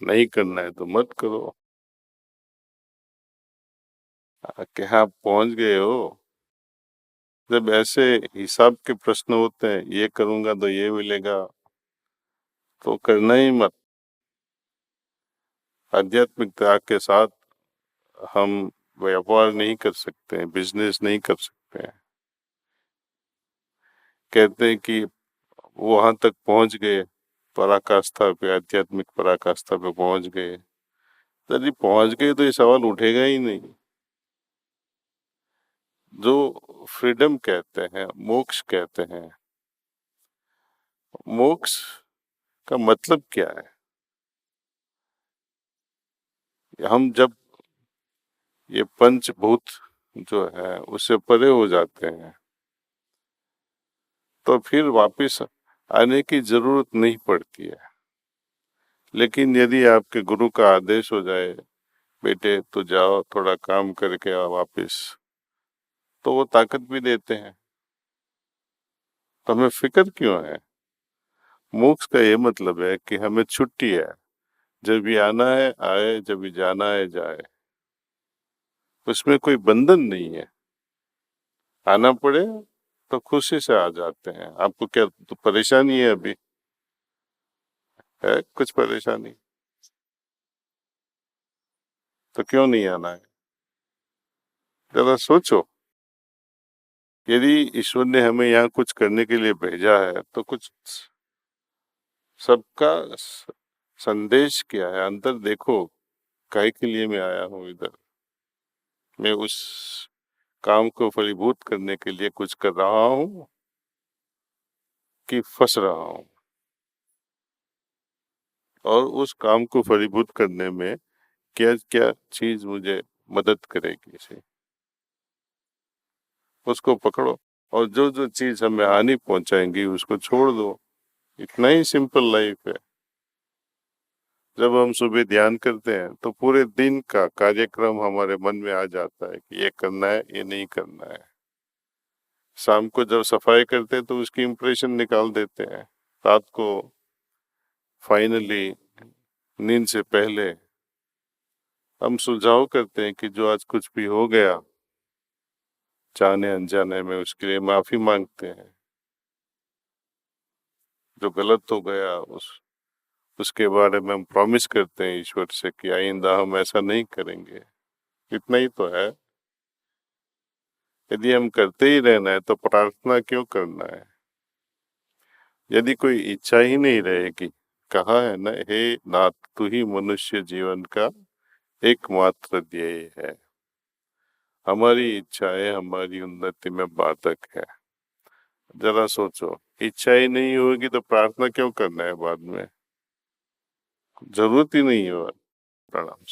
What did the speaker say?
नहीं करना है तो मत करो। कहाँ पहुंच गए हो? जब ऐसे हिसाब के प्रश्न होते हैं, ये करूंगा तो ये मिलेगा, तो करना ही मत। आध्यात्मिकता के साथ हम व्यापार नहीं कर सकते हैं, बिजनेस नहीं कर सकते हैं। कहते हैं कि वहां तक पहुंच गए, पराकाष्ठा पे, आध्यात्मिक पराकाष्ठा पे पहुंच गए। यदि पहुंच गए तो ये सवाल उठेगा ही नहीं। जो फ्रीडम कहते हैं, मोक्ष कहते हैं, मोक्ष का मतलब क्या है? हम जब ये पंचभूत जो है उससे परे हो जाते हैं तो फिर वापस आने की जरूरत नहीं पड़ती है। लेकिन यदि आपके गुरु का आदेश हो जाए, बेटे तो जाओ थोड़ा काम करके आओ वापिस, तो वो ताकत भी देते हैं। तो हमें फिक्र क्यों है? मोक्ष का ये मतलब है कि हमें छुट्टी है, जब भी आना है आए, जब भी जाना है जाए। उसमें कोई बंधन नहीं है। आना पड़े तो खुशी से आ जाते हैं। आपको क्या तो परेशानी है? अभी है कुछ परेशानी? तो क्यों नहीं आना है? जरा सोचो। यदि ईश्वर ने हमें यहाँ कुछ करने के लिए भेजा है तो कुछ सबका संदेश क्या है, अंदर देखो। काहे के लिए मैं आया हूँ इधर? मैं उस काम को फलीभूत करने के लिए कुछ कर रहा हूँ कि फंस रहा हूँ? और उस काम को फलीभूत करने में क्या क्या चीज मुझे मदद करेगी इसे, उसको पकड़ो। और जो जो चीज हमें हानि पहुंचाएंगी उसको छोड़ दो। इतना ही सिंपल लाइफ है। जब हम सुबह ध्यान करते हैं तो पूरे दिन का कार्यक्रम हमारे मन में आ जाता है कि ये करना है, ये नहीं करना है। शाम को जब सफाई करते हैं तो उसकी इम्प्रेशन निकाल देते हैं। रात को फाइनली नींद से पहले हम सुझाव करते हैं कि जो आज कुछ भी हो गया जाने अनजाने में, उसके लिए माफी मांगते हैं। जो गलत हो गया उसके बारे में हम प्रॉमिस करते हैं ईश्वर से कि आइंदा हम ऐसा नहीं करेंगे। इतना ही तो है। यदि हम करते ही रहना है तो प्रार्थना क्यों करना है? यदि कोई इच्छा ही नहीं रहेगी, कहा है ना, हे नाथ तू ही मनुष्य जीवन का एकमात्र ध्येय है। हमारी इच्छाएं हमारी उन्नति में बाधक है। जरा सोचो, इच्छा ही नहीं होगी तो प्रार्थना क्यों करना है बाद में? जरूरत ही नहीं है। प्रणाम।